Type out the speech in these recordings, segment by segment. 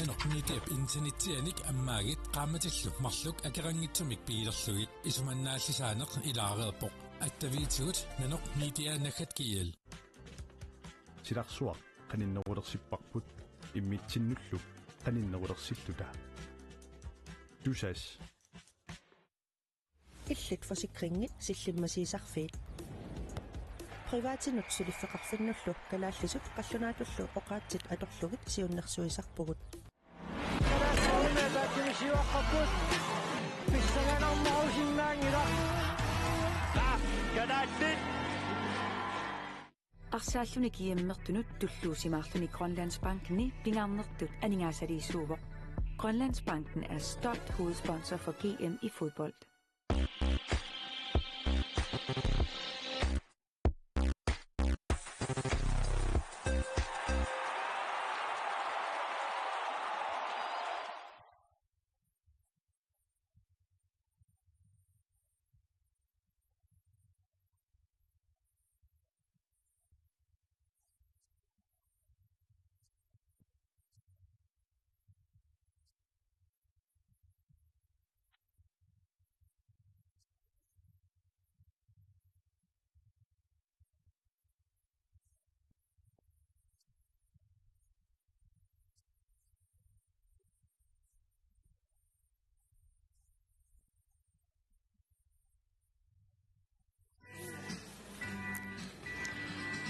Nanokniitiap internetianik ammaagit qaamatillu marluk akerangittumik piilerlugi isumannaallisaaneq ilaareerpoq attavituut nanokniitiaanakkat kiil Silarsuaq qaninnerulerssipparput immitsinnullu qaninnerulersittuta Tusas Illit forsikringi sillimasiisarfiit Privaatinut suliffeqarfinnullu kalaallisut qallunaatullu oqaatsit atorlugit siunnersuisarpugut Siuaqqapput pissanganarmarusinnaangila kadaallit Qarsaalluni kiammertunut tulluusimaarluni Grønlandsbanken pingaarnertut aningaasaliisuuvoq. Grønlandsbanken er stolt hovedsponsor for GM i fodbold.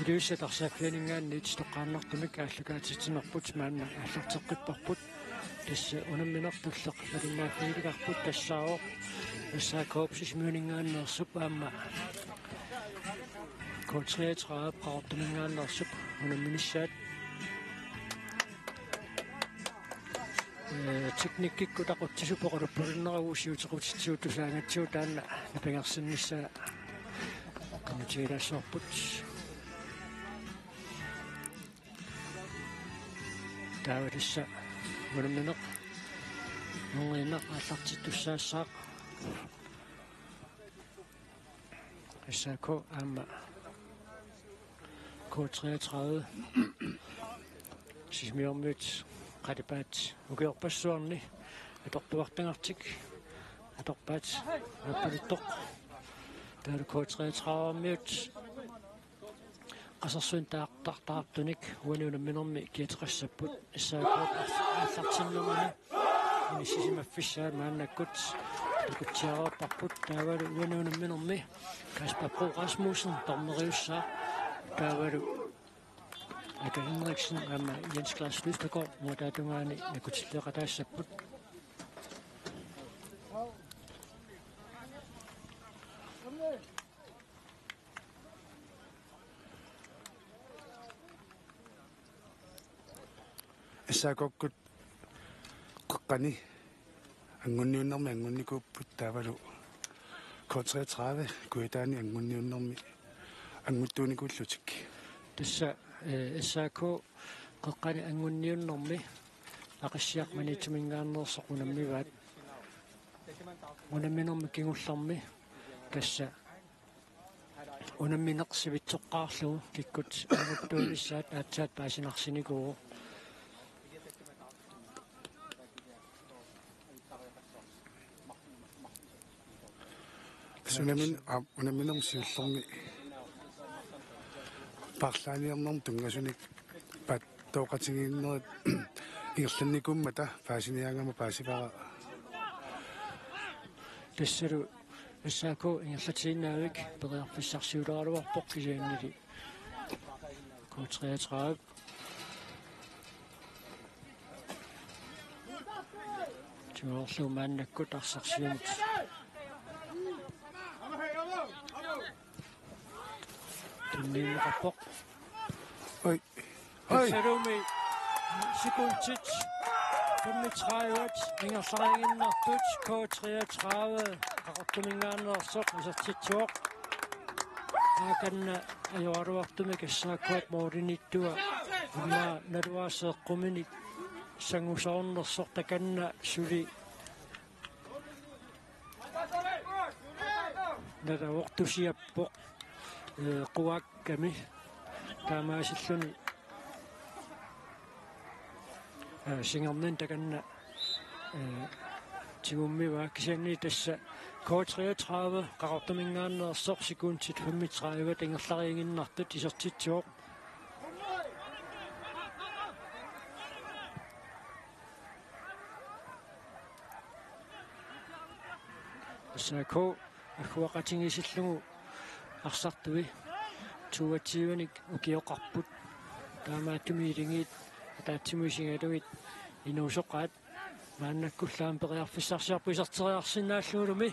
Illuussatarsaaffianingaanni itstoqqaannartumik ааллукаатитинерпут маанна ааллартеққиппарпут тасса унамминертуллеқ малиннааффигилигарпут тассаао тассаакоопсис муунингааннерсуп аама K33 qaartumингааннерсуп унамминиссаат teknikkikku taquttisuppoqaluppulinneraguusiutequtitsuu tusaangatsiu taanna napangersinnissaa komitiilassorput taavadissa munammineq nungiinneq aallartittussaassаақ issaako aama K33 sismiormut qalipaat ukiorpassuarni atortuartangartik atorpaat appuluttoq taala K33-miut qasarsuin taaqtartunik uanuunamminermi kiateqassapput issaako aallartinnermani inissisimaffissaa maannakkut takutsiaruapparput taavalu uanuunamminermi Kasper Bro Rasmussen torneriussaa taavalu Aka Henriksen aama Jens Klaas Løftegård muutaatungaani nakutilleqataassapпут Isaakokkut qaqqani angunniunnermi angunnikuupput taavalu K33 kuitaani angunniunnermi anguttuunikuullutik tassa issaako qaqqani angunniunnermi aqassiaq manitumingaannersoq unammivaat unamminermi kingullarmi tassa unammineqsivitsoqqaarlugu kikkut anguttuunissaat aatsaat paasinarsinikugu unamminermi siullermi parlaaniarnerm tungasunik pattooqatigiinnerit igerlannikummata paasiniaangama paasivara tassalu issaako ingerlatiinnaavik periarfissarsiuleraluarpoq kisiannili K33 tuorlu maannakkut arsarsiumut Tunniinneqarpoq oi Salome Sikuntic 35 ingerlariginnartut K33 qaqortumingaannersoq isartitsuoq aakanna ajoaruartumik assaakkuat moorinittua imma naluaaseeqqumini sangusaornersoq takanna suli nalavortusiappoq quakkami taamaasilluni Singernen takanna tigummiwa kisianni tassa kort 33 qarortamingaannersoq sekuntit 35 tingerlariinginnartut isertitsuoq Sako akhuaqatingisillungu arsartuvi tuatiivanik ukioqarput taamaattumiilingiit ataatsimuisingalugit inuusoqaat maannakkullaam periarfissarsiarpu iserteriarsinnaallуулumi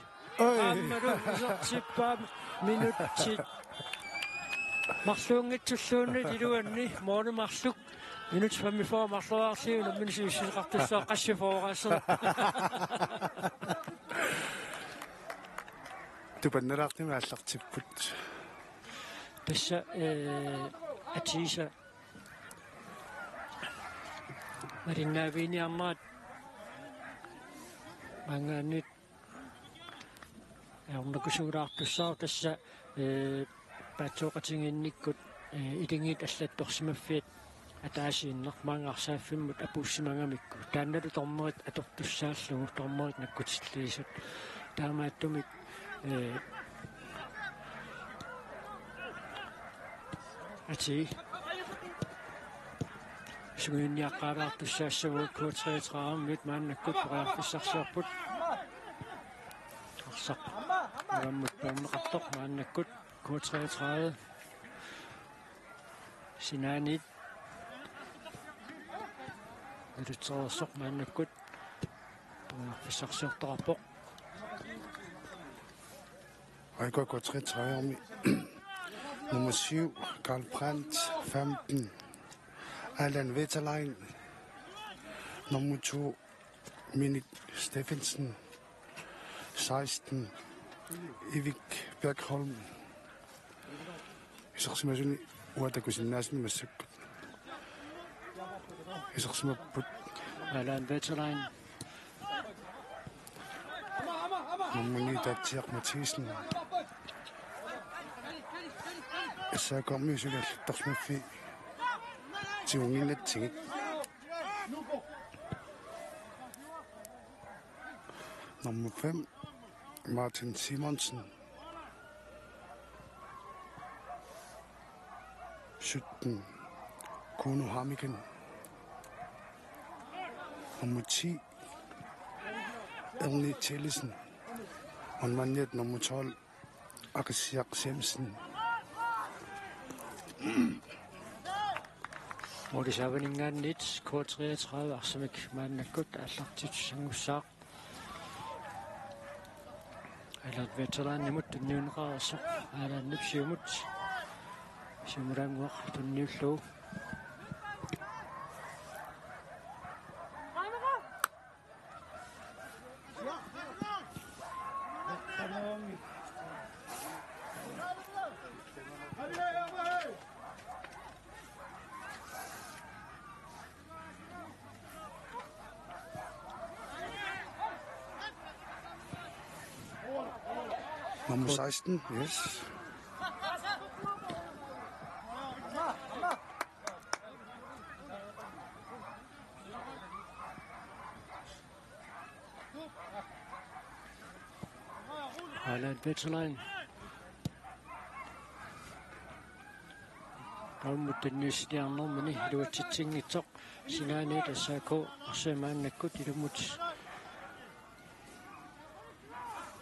aammalu isertippaam minutsit marluungitsulluunni tiluanni moolumarluk minut 45 marluaarliuna minisiissiqartussaa qassifooraaser Tupanneraartimi аллартиппут tassa atiisa marinnaaviniarnaat mangaannit aornakusuulaartussaa tassa paatsuoqatinginnikkut ilingit аллатторсимаффиат атаасииннер маангарсааффиммут апуussimangamikku таанналу торнерит аторtussааллугу торнерит наккутиллиисут таамааттумик ати сугинниаққалаартуссаассавут куутриитрааммит мааннаккут периарфиссарсиарпут арсақ уаммут пернеқартоқ мааннаккут куутриитраа синаанит илутсерсоқ мааннаккут периарфиссарсиартарпоқ Айко куутриитраами nummer 7 Karl Brandt 15 Allan Wetterlein nummer 2 Minik Steffensen 16 Evik Bergholm исерсимасуни уатакусиннаасни массаккут исерсимаппут Allan Wetterlein nummer 9 Datsiaq Mathisen Så kommer vi så торсмаффи тиунгиннатсигит nummer 5 Martin Simonsen 17 Kuno Hamigen nummer 10 Ernie Tillesen og mandet nummer 12 Akasiak Semsen Modisavaningaannit K33 arsamik maannakkut аллартит сангусsaaq алат ветерааннимут тунниунеқарерсоқ аалааннип сиумут сиумураангуақ тунниуллуу nummer 16 yes Allan Wetterlein Kaumuttanniusiarnermani luatsitsingitsoq sinaani tassaako arsimaannakkut ilumut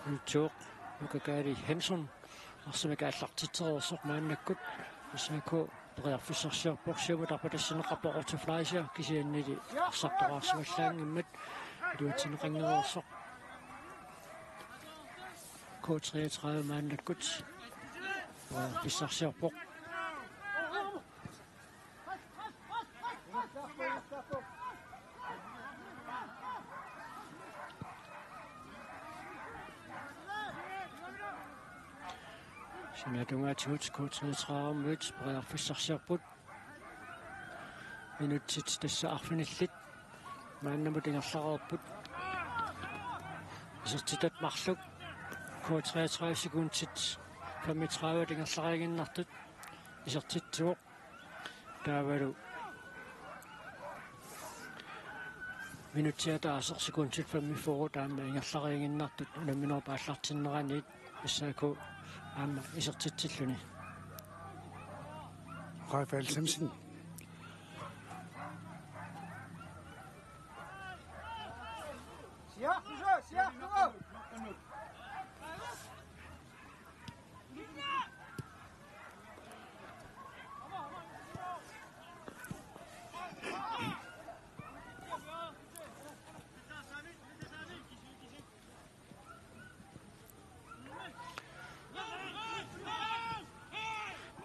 ultuoq Lukakaari Hansen arsimaka аллартитсерерсоқ мааннаккут tassaako periarfissarsiarporsiamut arpatassinеқарпоқортуфлаisia кисианнили арсартоқарсималлаангиммат илуатсинеқангерерсоқ K33 мааннаккут periarfissarsiarpoq Sinatungaatimut K33-mut periarfissarsiarput minutsit tassa arfinillit maannamut ingerlarerput isertitat marluk K33 sekundtit 35 ingerlariinginnartut isertitsuoq taavalu minutia taasarsikunsit fammi foru taama ingerlariinginnartut unamminor paallartinneraniit issaaku aama isertitsilluni Rafael Simpson.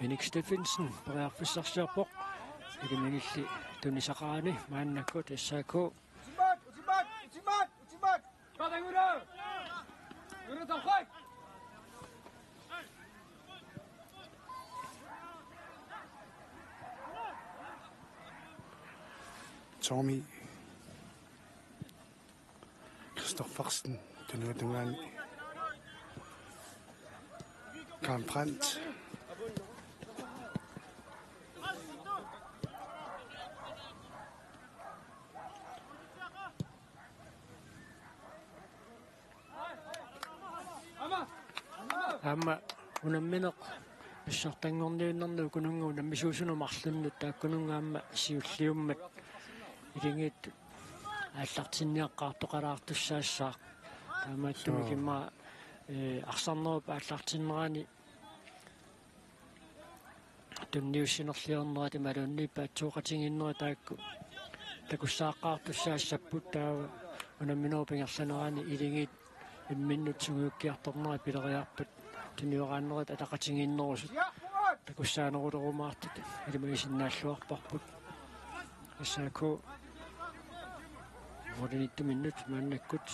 Enik Steffensen pariarfissarsiarpoq ilimingilli tunisaqaani maannakkut issaaku Tommy Kristoffersen, Tungadungani. Karl Brandt. aama unammineq писсартангорниуннэрнуу кунунгу наммисуусунумарлуннут тааккунунгаама сиуллиуммат илингиит ааллартинниаққартоқалаартуссаассаа таамааттуми кимма арсарнеруп ааллартиннерани тунниуссинерлиорнерати малууннииппаатсууқатингиннери таакку такуссааққартуссаассаппут таава унамминеру пингерланерани илингиит имминнут сугиуккиарторнери пилериарпат тунниорааннерат атақатингиннерусут такуссаанерулерумаартут илимагисиннааллуарпарпут ассааку модерниттуминнут мааннаккут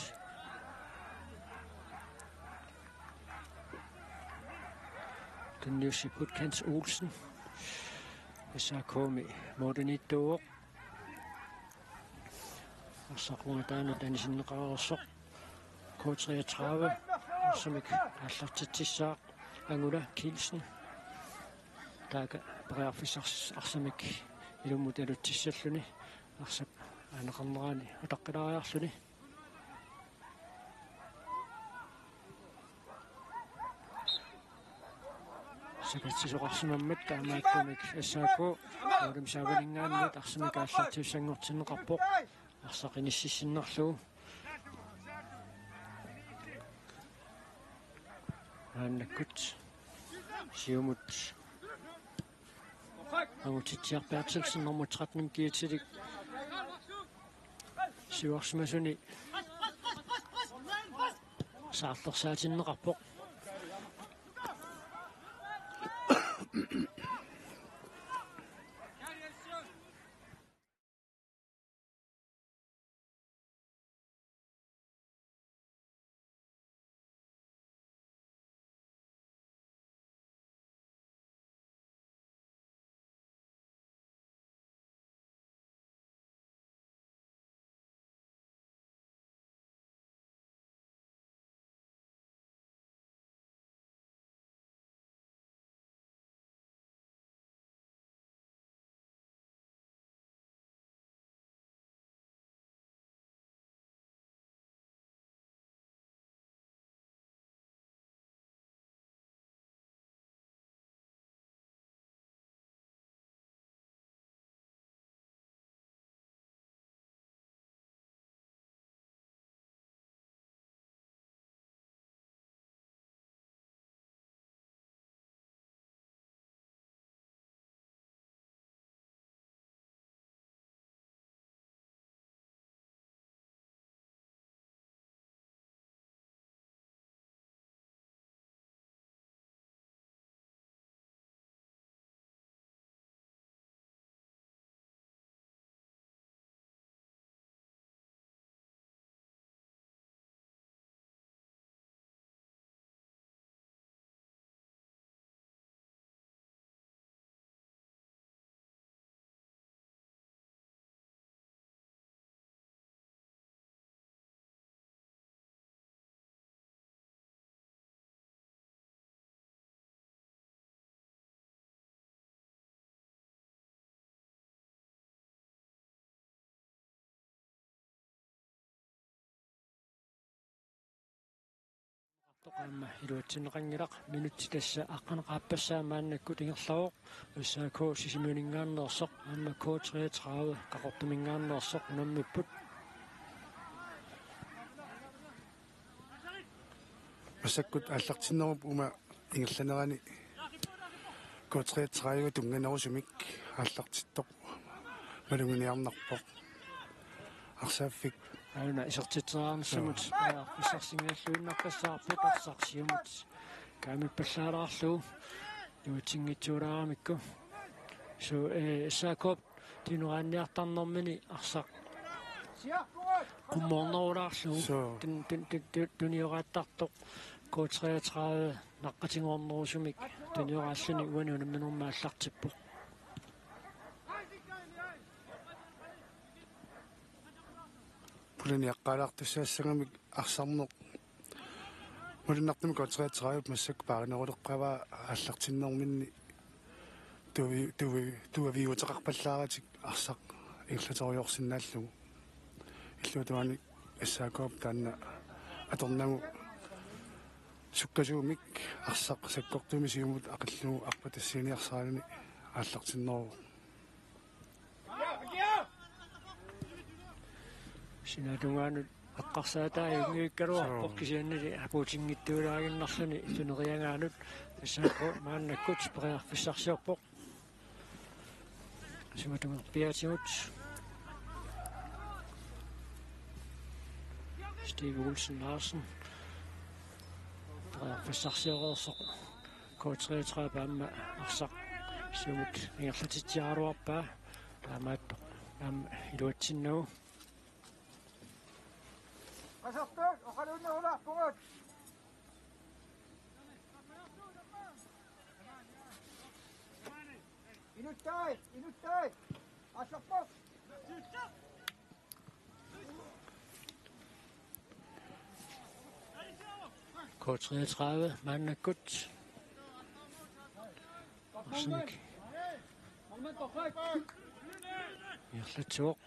тунниуссиппут Hans Olsen ассаакуми модерниттуоқ ассақунгатаана танисиннеқарерсоқ K33 Arsamik аллартитсissaaq ангула Kielsen таага париарфиссарс Arsamik илуммут алутсиссаллуни арсап анеқарнерани атаққилариарлуни сакатсисоқарсимаммат таамааккумик ассааку олимсаавалингаанниит Arsamik ааллартиуссангортиннеқарпоқ арсақиниссиссиннерлугу аннаккут сиумут агутитсиарпаатсилсэн номер 13 киитсилик сиуарсимасуни саарлерсаатиннеқарпоқ toqaamma iluatsinneqanngilaq minutti tassa aqqanaqaappassaamaannakku tingerlavuq ussaako sisimuningaannersoq aamma K33 qaqortumingaannersoq unammipput масаккут ааллартиннеруп ума ингерланерани K33 тунганерусумик ааллартиттоқ малунгиниарнарпоқ арсааффик аuna исертитсераарнссамут исарсингаллуиннарпассаарпут арсарсиумут kaamippallaalaarlu nuutiнгитсуулаарамикку су саакоп тинуаанниартарнэрмини арсақ qummoornerulaarlu tuniорааттартоқ K33 наққатингорнерусумик тuniорааллуни уани унамминермааллартиппоқ пулиниаққалаартуссаассагамик арсарнеқ мулиннартами K33 массак пааринерулеққава ааллартиннэрминни туавиутеқарпаллааратик арсақ иглаториорсиннааллугу иллуутуани ассаакооп таанна аторнагу суккасуумик арсақ саккортуми сиумут ақиллугу арпатассиниарсаалуни ааллартиннеру синатунгаанут аққарсаатаа юнгииккалуарпоқ кисианнали апуутингиттуулаагиннарлуни тунериангаанут ассаақо мааннаккут периарфиссарсиорпоқ симатунга пиатиут Steve Olsen Larsen периарфиссарсиорерсоқ K33 паама арсақ сиумут ингерлатитсиаруарпаа таамаатто ам илуатсиннагу K33 maannakut arsinik ирлатсуоқ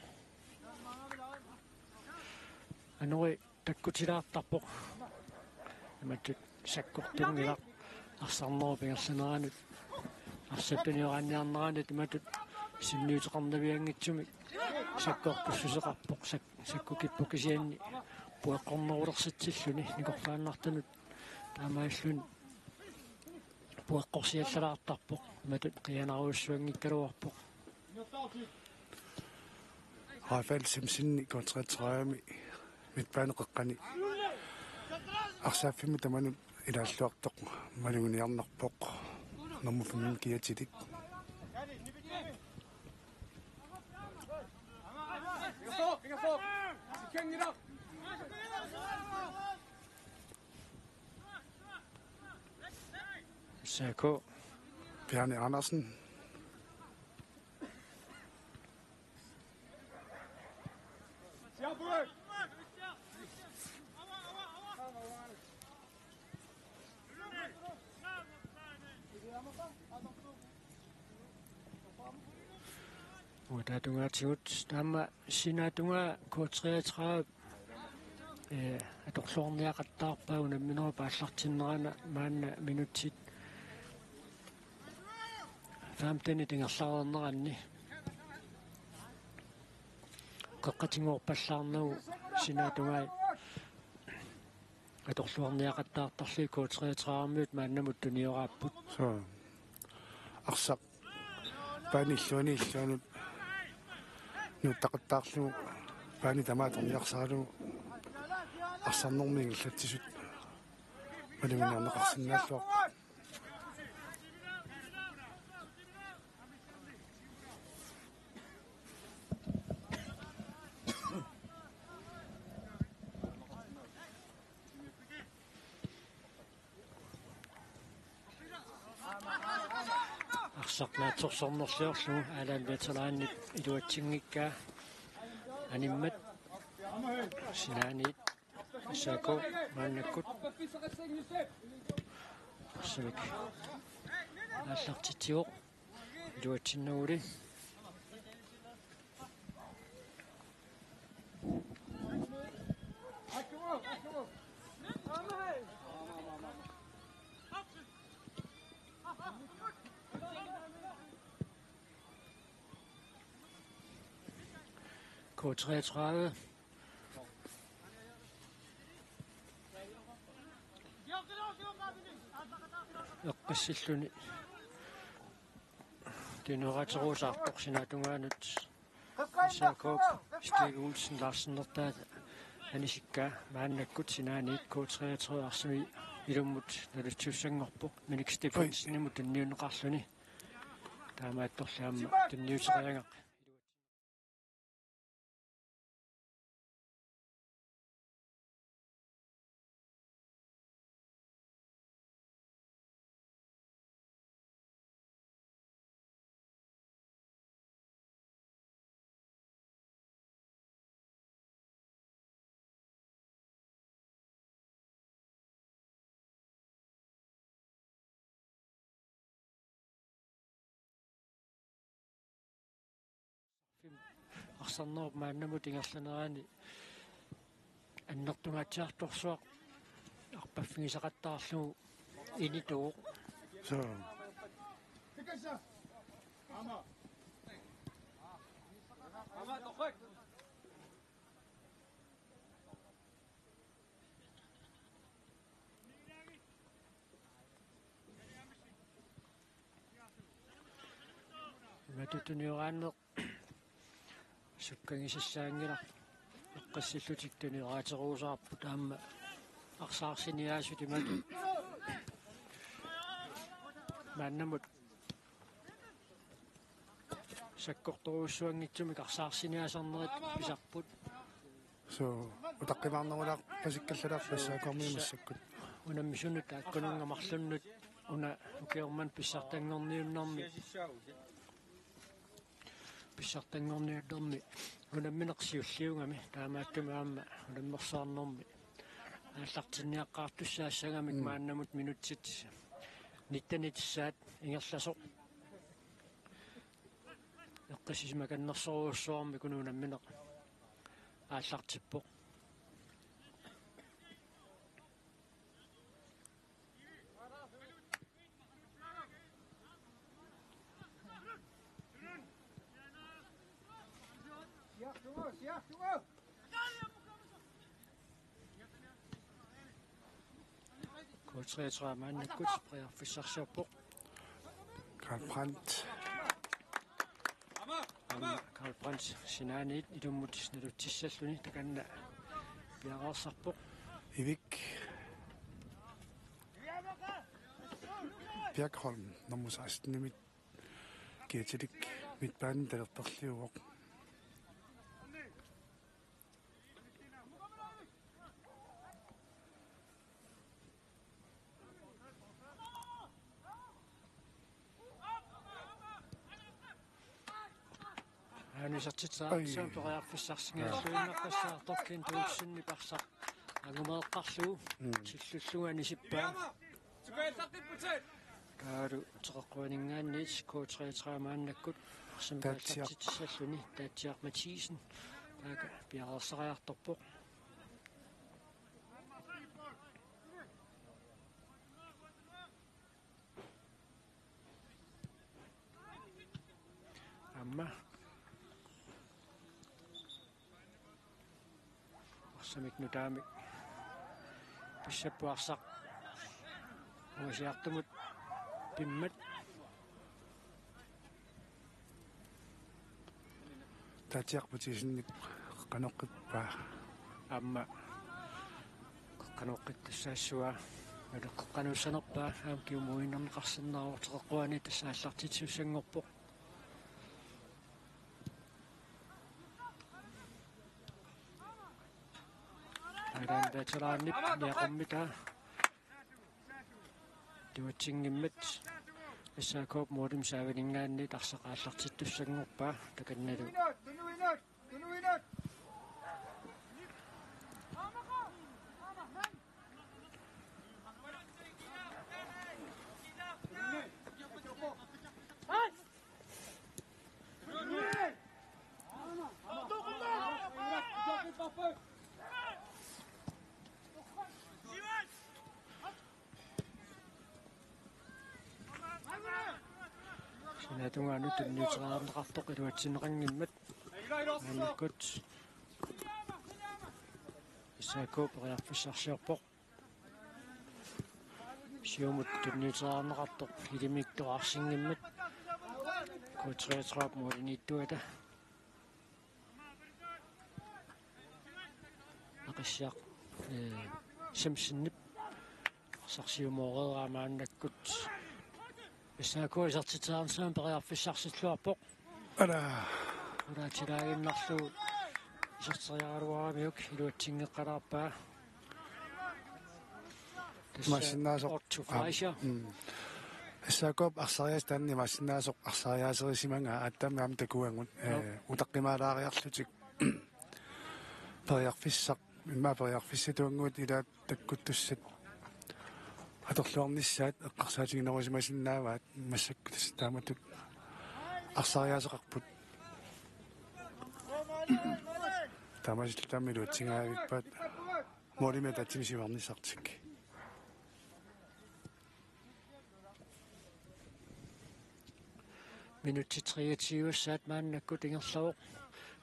анори таккутилаартарпоқ аматтут саккортингилақ арсарнеру пингерланеранут арсаппиниораанниарнеранут иматут синниутеқарнавиангитсумик саккорпуссусеқарпоқ саккукиппу кисианни пуэққорнерулерситсиллуни никорлааннартанут таамааллун пуэққорсиаллалаартарпоқ иматут қианаруссуангиккалуарпоқ Rafael Simsinni K33-ми митпаанеқэққани арсааффими таманут илааллуартоқ малугиниарнарпоқ нормуфимми киатилик Sako Bjarne Andersen Udatungaatigut taama sinatunga K33 аторлуорниақаттаарпаа унамминера пааллартиннерана маанна минутсит фамтени тингерлаарнеранни қаққатингуорпаллаарнагу синатунгаа аторлуорниақаттаартарли K33-армиут мааннамут туниорааппут so арсақ пааниллуани иллуанут нуттақаттаарлу паани тамааторниарсаалу арсарнэрми иллатсисут малугиниарнеқарсинааллуақ арсақнаатсорсорнерлиорлу аалаан ветераанни илуатсингиккаа аниммат синаанит Sako maannakut арсимик ааллартитсиоқ илуатсиннагули K33. Eqqissilluni tinerateruusaartorsinaatungaanut Isakop Stig Olsen Larsennertaat аниsikkaa мааннаккут синааниит K33 арсуи илуммут налутсуссангорпоқ миник Стефансниму танниунеқарлуни таамаатторлаама танниутериангақ арсарнерп мааннаму тингерланераани аннертунгаатсиарторсуақ арпаффигисақаттаарлугу инитуу Så матутуниорааннеқ суккангисассаангила эққассиллутик тунераатеруусаарпу таама арсаарсиниаасути мату мааннамут саккорторуussуангитсумик арсаарсиниасарнерит писарпут så utaqqimaarnerulaaq pasikkallalaq passaaqormiimassakкут унаммисунут тааккунунгамарлуннут уна укиорман писсартангорниуннарми писсартангорниуллерми унамминеқсиуллиунгами таамааттумаама унаммерсаарнэрми ааллартинниаққаартуссаассагамик мааннамут минутсит ниттанитсаат ингерласоқ эққисисмаканнерсоруuссуарми кунуунамминеқ ааллартиппоқ K33 мааннаккут приарфиссарсиарпоқ Karl Brandt Karl Brandt синааниит илуммут налутсиссаллуни таканна пиараарсарпоқ Ivik Bjergholm nummer 16 mit Geetilik midtbanen talertarliuoq анисартитсаа периарфиссарсингааллуиннаққассаартоккин туусsunni парсар агумеэққарлугу силлуллугани сиппаа каару теққуанингаанниит K33 мааннаккут арсамааллартитсаллуни таатсиар Матисен таага пиарерсариарторпоқ амма арсамик нутаамик писсаппуарсақ уусиартумут пиммат таатиарпутисинник каноққиппаа амма каноққиттассаассуа алеққануссанерпаа аам киумуиннернеқарсиннааруутеққуани тассааллартитсуссангорпоқ араан ветерааннип неақоммита туатсингиммат Isakop модим саавинингаанни тарсеқааллартиттуссангорпаа таканналу Sinatungaanuut tunniuterаарneqartoq iluatsinneqanngimmat Godt. Så går på at forsøge på. Siumut tunnisaarneqartoq ilimiktuarsinngimmat kutriatraap muuliniittuata aqissiaq samsinnip sarsiumooreeraamaannakkut issaakuisartitaarnsaam periarfissarsilluarpoq ulaatilaaginnarlu isarteriaaruaramiuk iluatsingeqqalaarpaa Massinaasoq Issaakup arsarias taanni massinaasoq arsariaaserisimangaa aattaammaam takuangut utaqqimaalaariarlutik periarfissaq imma periarfissituanguut ilaat takkuttussat atorluarnissaat eqqarsaatiginerusimasinnaavaat massakkutas taamatut arsariaaseqarput taamasillu taammiluatsingaavippaat muulime tatsimisivarnissartik minutti 23 saat maannakkut ingerlavuq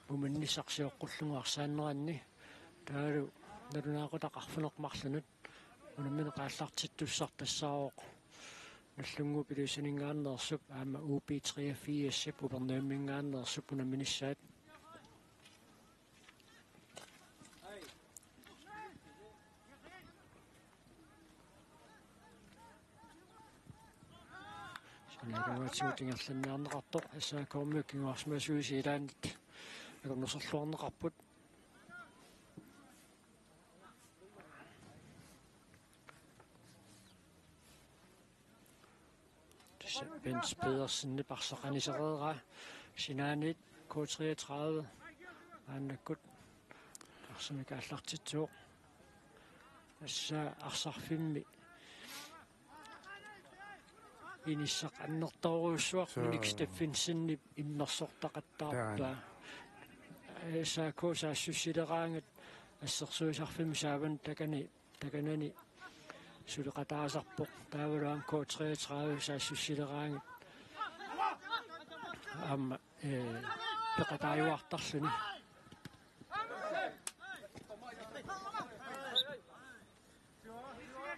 muminnissarsiоққуллугуарсааннеранни тааlu налунаақутақарфунеқмарлунут унаммина qaаллартиттуссартассаавоқ наллунгу пилусинингааннерсуп аама UB34 упернуаммингааннерсуп унамминиссаат Nærmatiutiнгерланнеарнеқартоқ ассаакормиук кингуарсмасуиси илаанит акорнусерлуарнеқарпут Bens Pedersen парсақанисереера синаанит K33 ааннаккут арсамика аллартитсуоқ асса арсарфимми инissaq аннерторуussуар миник стеффинсинни иммерсортақаттаарпаа саако саассуссилераангат ассерсуисарфими сааван таканани сулеқатаасарпоқ таавалуан K33 саассуссилераангат аама пеқатааюартарлуни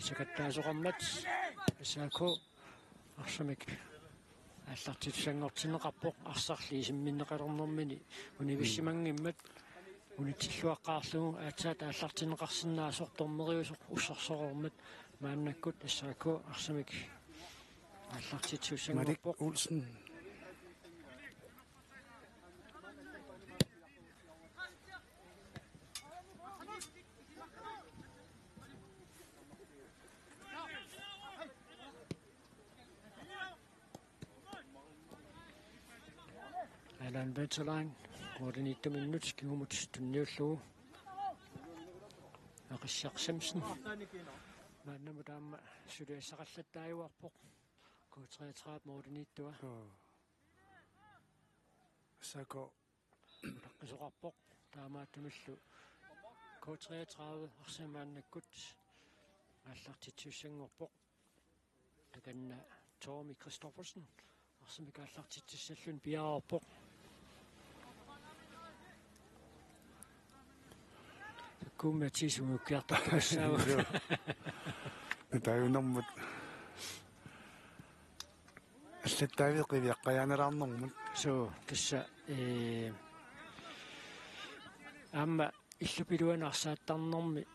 секаттаасоқармат саако арсамик аллартитсангортинеқарпоқ арсарли исимминнеқалернэрмини унивиссимангиммат унитиллуаққаарлугу аатсаат аллартинеқарсинаасорторнериусоқ уссарсорормат мааннаккут ассааку арсамик аллартитсуссангорпоқ Ulsen Alan Vetterlein, koordinator minut, skimut tunniullugu. Aqissiaq Samsen. Maannamutaamma suliassaqallattaayuarpoq. K33 koordinator. Issaaku Taqqisuqarpoq taamaattumillu. K33 arsamaannakkut аллартитсуссангорпоq. Takanna Tommy Christoffersen. Arsamika аллартитсаллун пиаарпоq. Kummatisuukkiartarpassaavu. Taayunermut аллаттаавиқивиаққаяанераарнэрмут So tassa amma illupilуанаарсааттарнэрми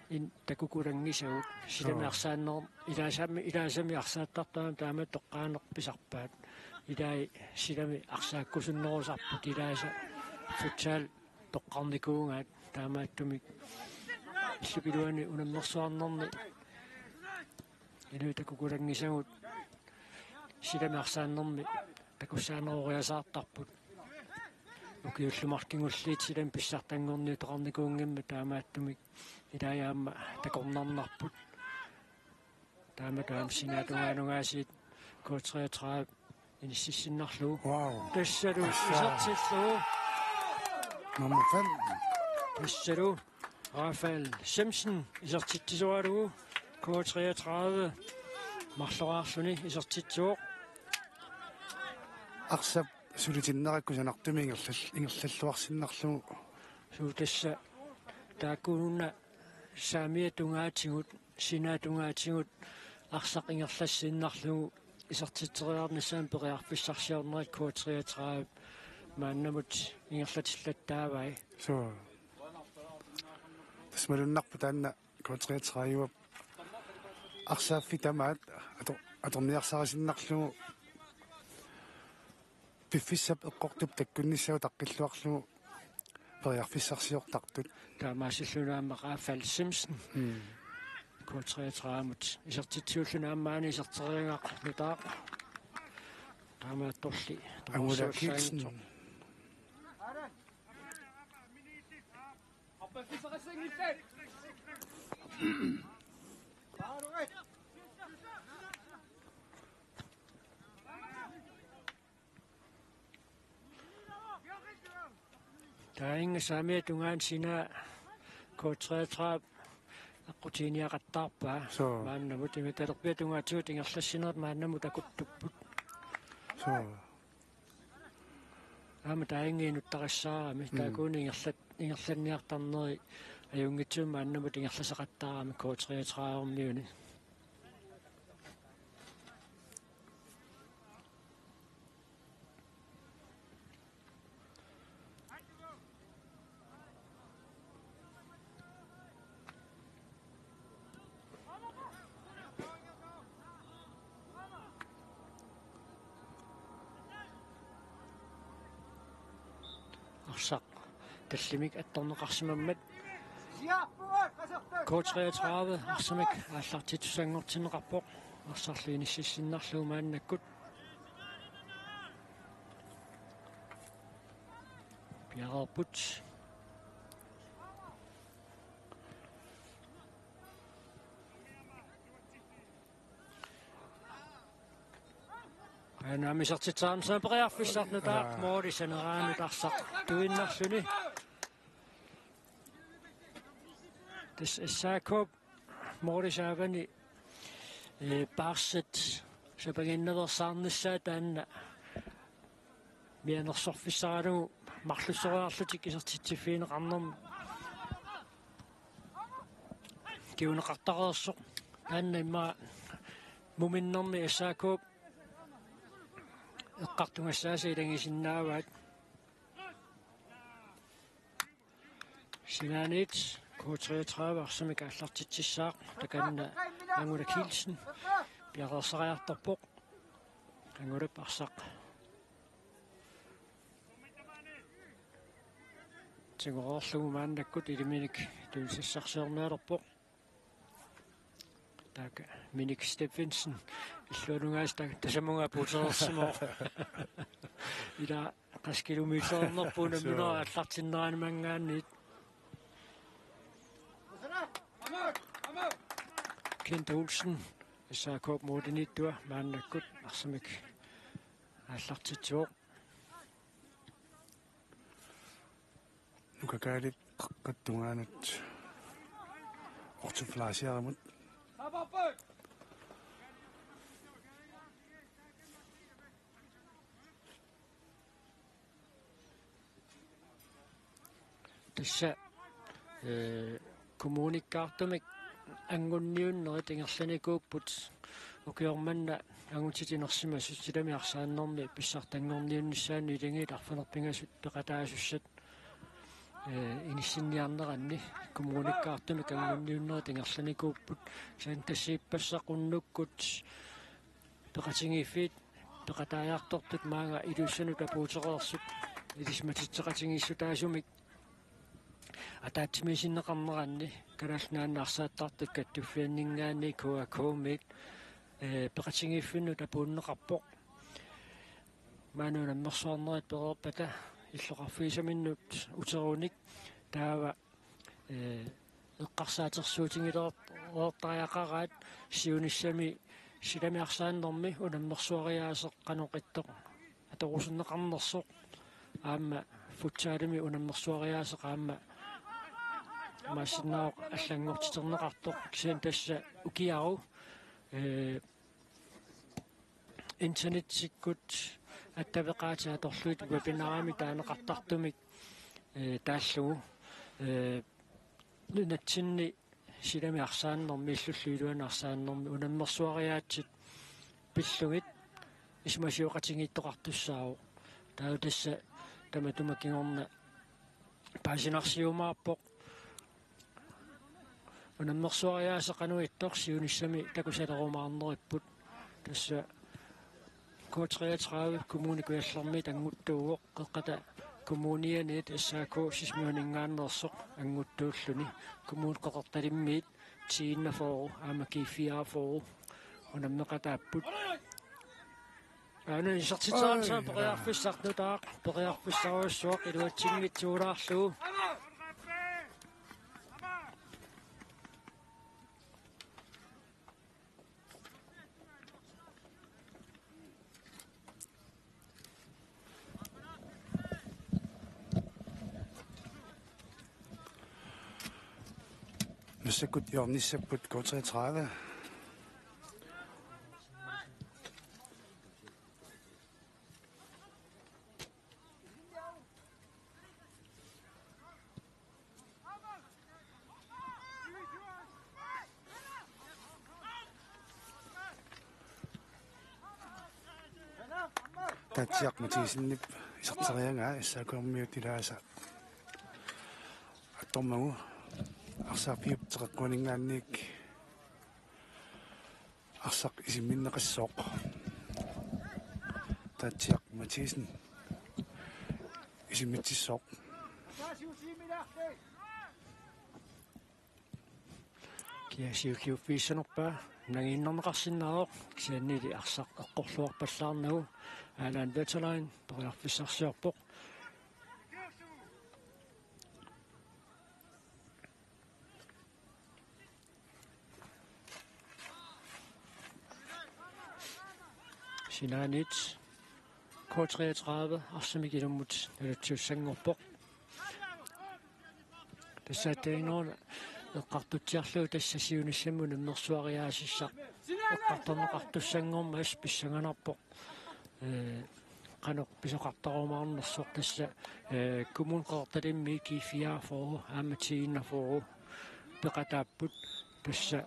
ин такукулангисагут силамиарсааннер илаасами арсааттартаама таама тоққаанерписарпаат илаи силами арсааккусуннерусарпут илааса футсал тоққарникуунгаат таамааттумик иллупилуани унаммерсуарнерни илу такукулангисагут силами арсааннерми такуссаанеруриасаартарпут укиуллумаркингуллиит силам писсартангорни тоқарникуунгамма таамааттумик илаяамма такорнарнарпут таама синаатугаанугаасиит K33 иниссиссиннарлуу вау тассалу исартиллуу nummer 5 тассалу Rafael Samsen исартитсуалуу K33 марлораарлуни исартитсуоқ арсап сулитиннераккусанартуми ингерллуарсиннарлугу суутасса тааккунунна саамиа тунгаатигут синаатунгаатигут арсақ ингерлассиннарлугу исартитсериарнассаан периарфиссарсиарнерик куутриатраап мааннамут ингерлатиллаттаавай so тасмалуннарпу таанна куутриатрааюап арсааффи тамаат аторниарсарасиннарлугу пиффиссап эққортуп таккунниссагу таққиллуарлугу периарфиссарсиортартут таамаасиллунааммақаафал Simpson куутриатраамут исертитсиуллунааммаани исертеригаақ нутаақ таамаатторли ангула килсен таинга саамиа тунгаан сина куутриатраап аққутиниақаттаарпаа мааннамут имиталерпиа тунгаатигут ингерлассинерат мааннамут акуттуппут so аама таингиинуттариссаарами таакууни ингерланниартарнери аюнгитсуум мааннамут ингерласақаттаарами куутриатраавэрмиуни арсақ таллимик атторнеқарсимаммат куутриатрааве арсамик ааллартитусангортинеқарпоқ арсарлуиниссиссиннарлуу мааннаккут пиарерпут Naamisartitsaamsaan periarfissarnutaaq moorisaneraanutarsaq tuinnarluni this issaakop moorisaavani paarsat sapaginneversaarnissaa taanna mianersorfissaralugu marlussoriarlutik isertitsiffiineqarnermi kiuneqartareersoq taanna imma muminnermi issaakop эққартунгассааса илангисиннааваат синаанит куутриатраава арсамик ааллартитсissaaq таканна ангула килсен пиарерсариарторпоқ ангулап арсақ тигоорлугу мааннаккут илиминик тулсиссарсиорнаалерпоқ така миник Стефенсен иллуунугаас тасамунга путерерсимо ила 3 километернерпуна минера аллартиннераани мангаанниит Kent Olsen исаакоп модиниттуа мааннаккут арсамик ааллартитсуоқ нукакаалит қаттунгаанут ортуфлаасиарамут тасса коммуникаартумик ангунниуннерит ингерланикууппут укиорманна ангутитинерсима суттилами арсааннэрми писсартангорниунниссаани илингит арфанерпингасут пеқатаасуссат иниссинниарнеранни коммуникаартумик ангунниуннерит ингерланикууппут саан тассииппассақуннуккут пеқатингиффит пеқатааяртортут маага илуссанута пуутерерсут илисматитсеқатингиссутаасумик атаатсимисиннеқарнеранни каналнаанна арсааттартут каттуффианнингаани куакуумик пеқатингиффинну тапууннеқарпоқ маануунаммерсуарнерит перерпата иллоқарфиисаминнут утерууник таава эққарсаатерсуутингилер оортариақараат сиуниссами силамиарсааннэрми унаммерсуариаасеқ қаноқиттоқ аторусиннеқарнерсоқ аама футсаалими унаммерсуариаасеқ аама масинаа аллангортитернеқартоқ кисиан тасса укиару интернетсиккут аттавеқаатиа торлуит вебинарами таанеқартартумик тааллугу нунатсинни силами арсааннэрми иллуллуилуана арсааннэрми унаммерсуариаатсит пиллугит исмасиоқатингиттоқартуссаау таа тасса таматумакингорна паасинарсиумаарпоқ унаммерсуариаасеқануиттор сиуниссами такусалерумаарнериппут тасса K33 kommunikuallermi tanguttuugoq qeqqata kommunianit issaako sismiuningaannersoq anguttuulluni kommun qeqertalimmiit tiinnaforu aamakiiffiaaforu unammeqataapput aanu isartitaansa peqiarfissarnutaaq peqiarfissaruissuaq iluatsingitsuulaarlugu Nissakut jornissaput K33. Tatsiaq matiisinnip isartarianga issaakuarmiutilaasa attormagu арсаарпиуп теққуанингаанник арсақ исиминнеқассооқ таатсиақ матисен исимитсissooq киасиукиуффииссанерпа нагииннэрнеқарсиннароқ кисианнили арсақ эққорлуарпаллаарнагу аалаан ветерайн периарфиссарсиорпоқ Sinanit K33 арсамикилуммут налатсуссангорпоқ тассаатаинерна эққартутсиарлуу тассасиуниссамму наммерсуариаасиссақ эққарторнеқартуссангорма ас писсанганарпоқ qanoq pisoqartarumaarnersoq tassa kumun qeqertalimmi kiiffiaaforu aamatiinnaforu peqataapput tassa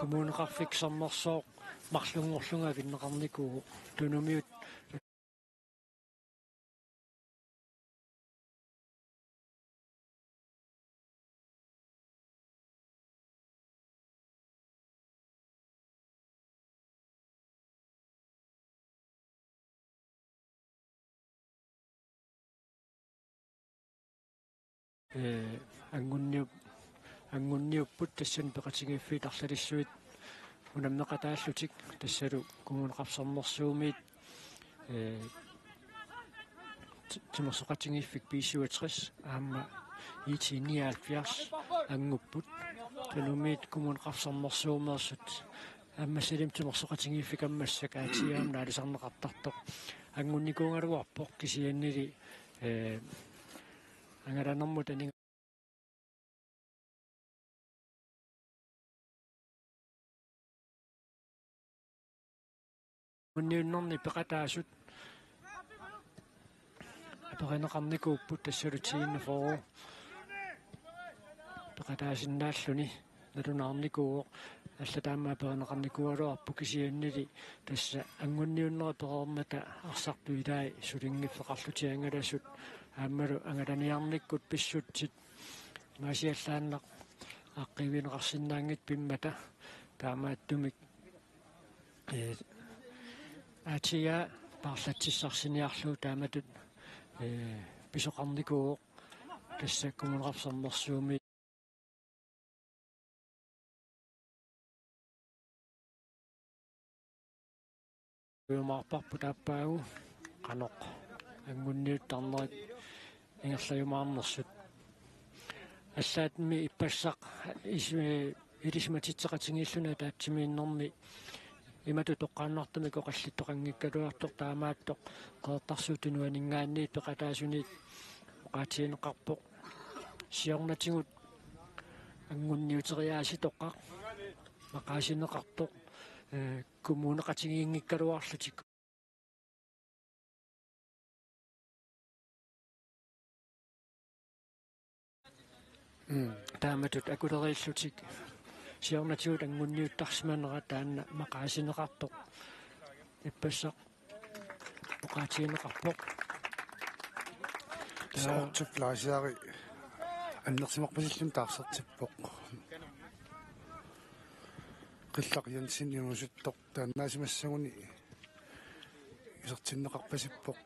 kommuneqarfiksernersoq marlungorlunga vinneqarnikuugu tunumiut аннgunniupput tassan peqatigiffiit arlalissuit unammeqataallutik tassalu kommuneqarsernersuumiit timersoqatigiffik 67 aamma 79 angupput tanumiit kommuneqarsernersuumeersut аммасалим тимерсоқатингиффик аммассак аатиаам наалисарнеқартартоқ аннgunнikuungaluarpoq кисианнили ангаранэрмут ани унниуннэрни пеқатаасут аперинеқарникууппут тассалутииннафору пеқатаасиннааллуни налунаарникуу аллатаамаа перинеқарникуалуарпу кисианнили тасса ангунниуннера перермата арсартуилаи сулингиффеқарлутиангаласут ааммалу ангаланиарниккут писсутсит маасиаллааннақ аққивинеқарсинаангит пиммата таамааттумик атия парлатсиссарсиниарлуу тааматут писоқарникуу тасса коммунеқарсарнерсууми юмаарпарпу тааппаагу қаноқ ангунниуттарнерит ингерлаюмаарнерсут аллаатми иппассақ илисматитсеқатингиллуна таатсимииннэрми имату тоққааннартами коқаллиттоқангиккалуартоқ таамааттоқ қеэртарсуутунуанингаанни пеқатаасунит оқаатиинеқарпоқ сиорнатигут ангунниутериааси тоққақ мақаасинеқартоқ kommune qatingiingikkaluarlutik taamatut akulerillutik siornatiut angunniuttarsimanera taanna maqaasineqartoq ippassaq oqaatiineqarpoq саортуплаасиари аннерсимарпасиллун таарсертиппоқ qillaq Jensen imusuttoq taannaasimassaguni isертиннеқарпасиппоқ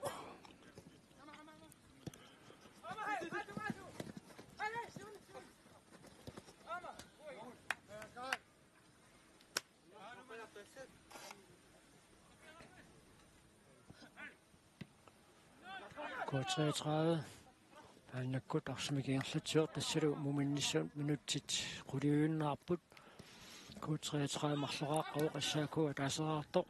K33 annakkut arsimikingерлatior tassalu muminnissuun minutsit quliuinnaarput K33 marloraaqavu qassaakku ataaseraartoq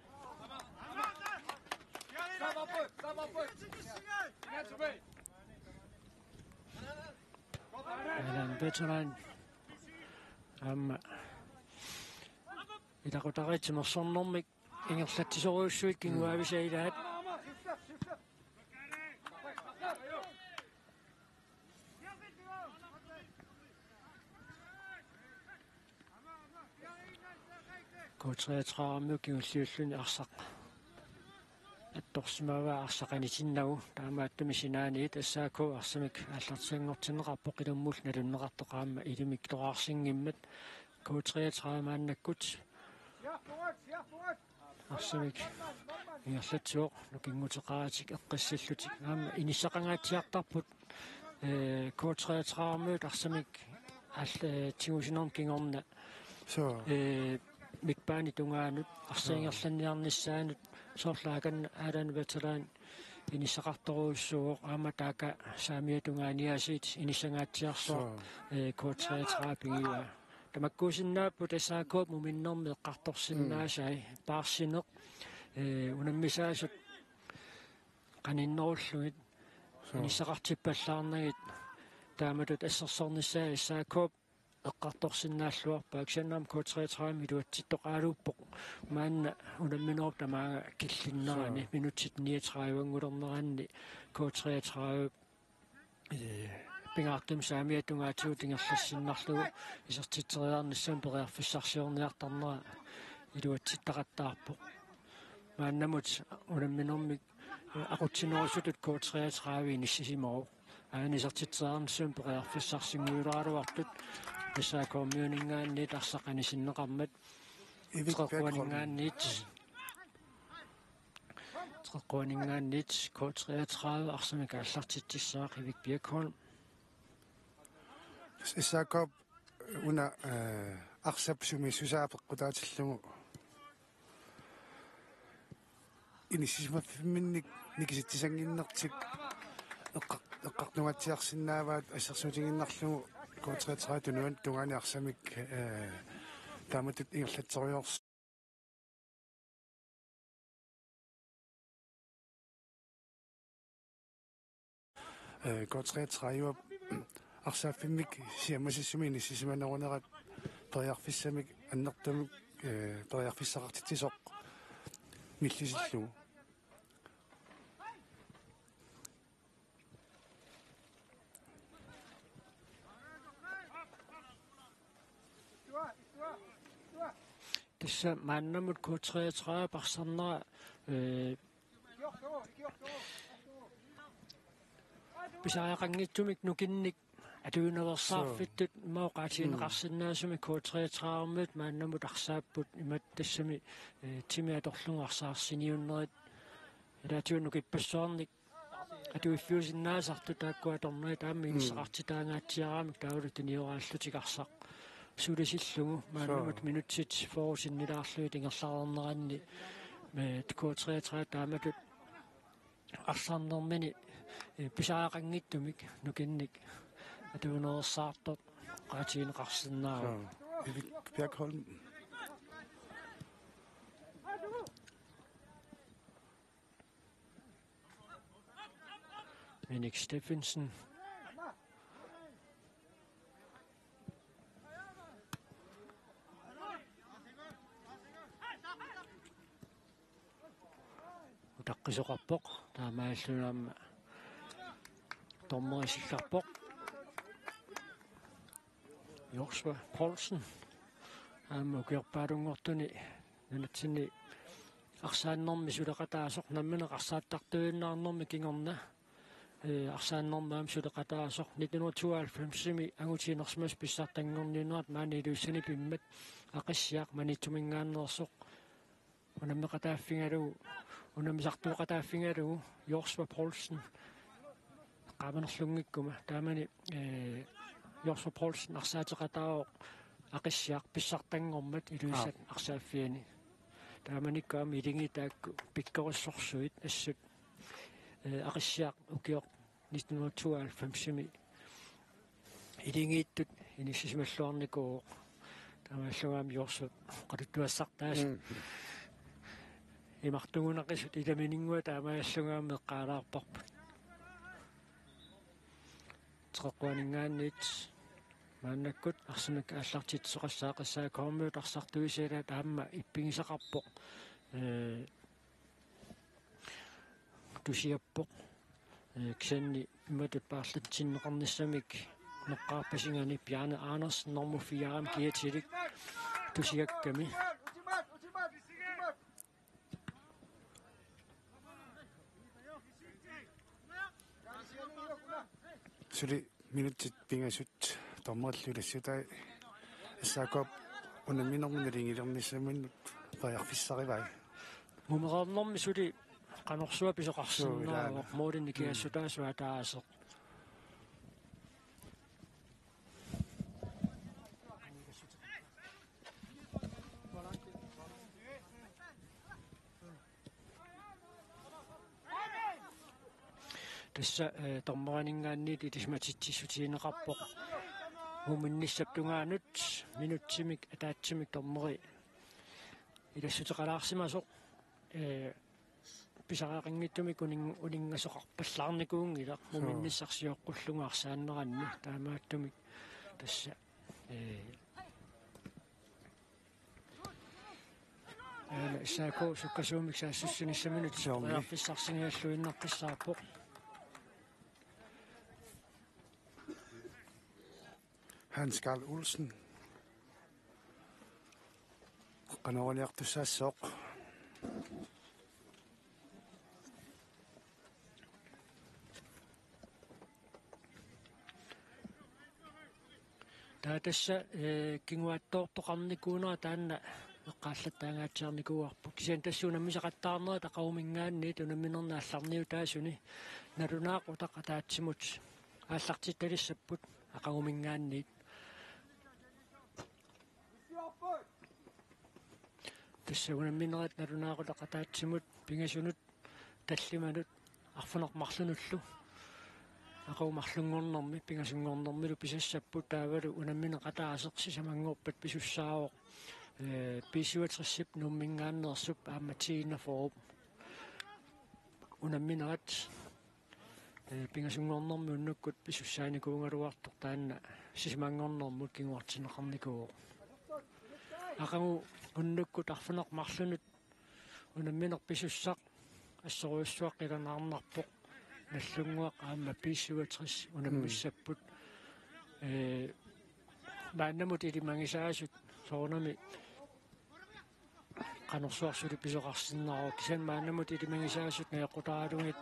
alan veteran amma ilaqutaritsimersornermik ingerlatisoriussuit kinguavisailaat K33 kiulliulluni arsaq attorsimava arsaqanitinnagu taamaattumi sinaani tassaakku arsamik аллартиангортинеқарпоқ илуммул налуннеқартоқаама илимик тоқарсингиммат K33 мааннаккут арсамик ингерлатсуоқ нукингутеқаратик эққиссаллутик аама иниссақангаатиартарпут K33 мут арсамик алла тигусинерм кингорна so микпаани тунгаанут арсаингерланниарнissaанут соорлааганна аалаан ветеран инисақарторуussуоқ ааматаака саамиа тунганиасит инисангаатсиарсоо K33 пигиа тамаккуусиннааппу тассаакуап муминнэрми эққарторсиннаасай паарсинеқ унаммисаасут qaninnеруллугит инисақартиппаллаарнагит тааматут ассерсорниссаа иссаакуап эққарторсиннааллуарпа аксианнаам K33 милуатситтоқаалууппоқ маанна унамминеруп тамаага киллиннерани минутсит 39-ангулернераанни K33 пингаартум саамиа тунгаатигут ингерлассиннарлугу исертитсериаарниссаан периарфиссарсиорниартарнера илуатситтақаттаарпоқ мааннамут унамминермик aqutsinерусутут K33 иниссисимоо аани исертитсериарниссаан периарфиссарсингуилаалуартут Tässä kommuningaan niitä arsaqani sinneqarmat iviqquaningaan niit K33 arsamika allartittissaaq ivik piakkuun исаакоп уна арсапсуми сусаапеққутаатиллугу инисисмаффимминник никиситтисангиннертик эққартнугатсиарсинааваат ассерсуутингиннарлугу K33 tunuan tungani arsamik taamatut ingerlatsoruйорс K33 юап арсааффиммик сиаммасиссуми инисисиманерунерат периарфиссамик аннертумик периарфиссақартитсисоқ миллисиллугу Tässä maannamut K33 parsanna pisaaaqanngittumik nukinnik atuunerersaarfittut maoqaatiineqarsinnaasumi K33-mut maannamut arsaapput imat tassami timiatorlungarsaarsiниуннерит илаатиуннук иппассуарник атуиффиусиннаасарту тааккуаторнери таамми инissaqartitaangaatiaraamik taulutiniорааллутикарсақ сулисиллугу мааннамут минутсит форусиннилаарлуит ингерлаарнеранни K33 тааматут арсаарнермини писаақангиттумик нукинник атуунерерсаартоқ qaatiineqarsinnaaru ивик Бергholm Henrik Steffensen писоқарпоқ таамааллунаама томмерисилларпоқ Joshua Poulsen укиорпаалунгортуни нунатсини арсааннэрми сулеқатаасоқ наммина қарсааттартуиннаарнэрми кингорна арсааннэрмаам сулеқатаасоқ 1992-ми агутиинерсмас писсартангорниинерат маани илуссани пиммат ақиссиақ манитсумингааннерсоқ унаммеқатааффингалу унамисартуоқатааффингалу Joshua Poulsen qaamanerlungikkuma taamani Joshua Poulsen арсаатеқатаавоқ ақиссиақ писсартангормат илуисат арсааффиани тааманиккаами илингитаакку пиккориссорсуит ассут ақиссиақ укиоқ 1992-ми илингииттут иниссисималлуарникуу таамааллугаами Joshua qaluttuassartaas имартугунақисут иламинингуа таамааллугаами эққаалаарпарпут троққуанингаанниит мааннаккут арсимак ааллартит соқассаақассаа кооммиут арсартуисиала таамма иппигисақарпоқ тусиаппоқ ксанни иматут паарлатсиннеқарниссамик неққарпасингани Bjarne Andersen норму фиарам киатилик тусиакками Сuli minutsit pingasut tommerlulassiutai ассаакоп унаминэрминалингилернissamun паярфиссаривай мумераарнэрми сули qanорсуа писоқарсиннаа мооринникиассутаасуа таасеқ тасса томмеранингаанниит илисматитсиссутиинеқарпоқ муминниссаптунгаанут минутсимик атаатсимик томмери илассутеқалаарсимасоқ писараақингиттумик унингасоқарпаллаарникуунгила муминниссарсиоққуллунгаарсааннеранни таамааттумик тасса исаако суккасуумик саассуссуниссаминут писсарсингиаллуиннаққиссаарпоқ Hans Karl Olsen qanoriartussaassoq таатасса кингуаттоортоқарникуунера таанна эққааллаттаангаатсиарникууарпу кисиан тассуунаммисақаттаарнера тақарумингаанни тунамминернаалларниу таасуни налунаақ утақатаатсимут ааллартит талиссаппут ақарумингаанниит тассагунамминерат налунаақутақатаатсимут пингасунут таллиманут арфунеқмарлунуллу ақаумарлунгорнэрми пингасунгорнэрмилу писассаппут таавалу унамминеқатаасеқси самангорпат писуссаавоқ писуатриссип нуммингааннерсуп ааматигиннафоруп унамминерат пингасунгорнэрми уннуккут писуссааникуунгалуартор таанна сисмангорнэрмут кингуартинеқарникуу ақагу уннуккут арфунеқмарлунут унамминер писуссақ ассоруйуссуақ иланаарнарпоқ наллунгуақ аама писсуатрис унаммиссаппут мааннамут илимангисаасут соонами qanорсуарсули писоқарсиннароо кисан мааннамут илимангисаасут неэққутаалугит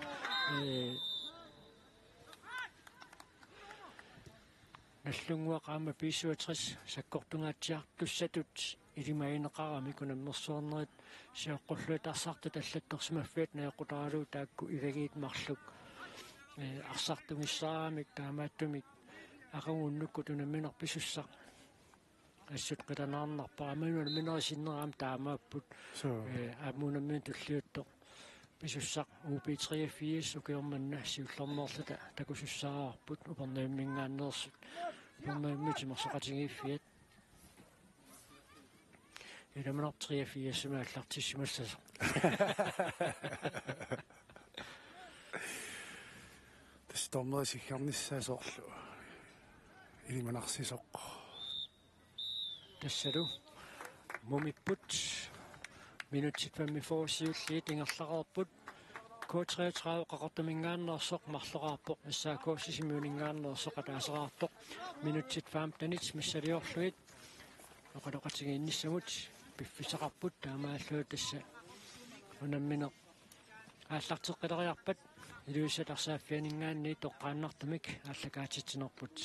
наллунгуақ аама писсуатрис саккортунгаатсиар туссатут илимаинеқарами кунаммерсуарнерит сиоққуллуит арсарту таллатторсимаффиат неэққутаалуу таакку илагиит марлук арсартунгиссарамик таамааттумик ақагууннукку тунамминер писуссақ ассут қиланаарнарпара амануна минерисиннераам таамааппут аамунаммин туллиуттоқ писуссақ УП-3-4 укиорманна сиуллернерлута такусуссаараарпут упернаиммингааннерсут упернаиммитимерсоқатигииффиат иламнар 3-4 симааллартиссимассасо тастормерисиггаарниссаасоорлу илиманарсисоқ тассалу мумиппут минутсит фамми форсиулли тингерлақарпут K33 qaqartamingaannersoq marloqarpoq issaakuussisimuuningaannersoq ataaseraartoq minutsit 15 missaliorluit oqaloqatigiinnissamut piffisaqarput taamaalluut tassa unammine ааллартеққилериарпат илуиссаларсааффианингаанни тоққааннартамик ааллакаатитсинерпут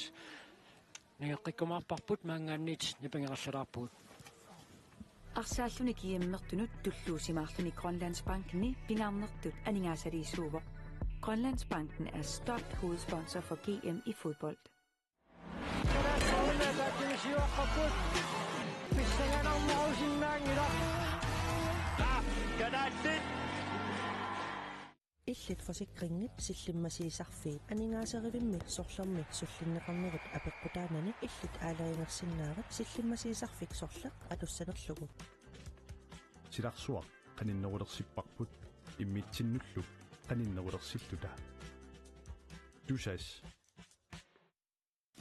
нигеққиккумаарпарпут маангаанниит нипангераллалаарпут арсааллуни киэммертунут туллуусимаарлуни Grønlandsbanken пингаарнертут анигаасалиисуувоқ. Grønlandsbanken er stolt hovedsponsor for GM i fodbold. Illit forsikringit sillimmasisarfiit aningaasarivimmi sorlormi sullinneqarnerut apeqqutaanani illit aaleringersinnaarat sillimmasisarfik sorlaq atussanerlugu Silarsuaq qaninnerulersiparput immitsinnullu qaninnerulersilluta. Tusas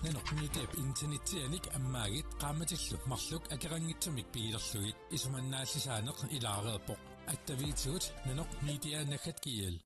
Nanoqniiteep internetianik ammaagit qaamatillu marluk akerangittumik piilerlugit isumannaallisaaneq ilaareepoq attaviitugut nanoq media nakhat kiel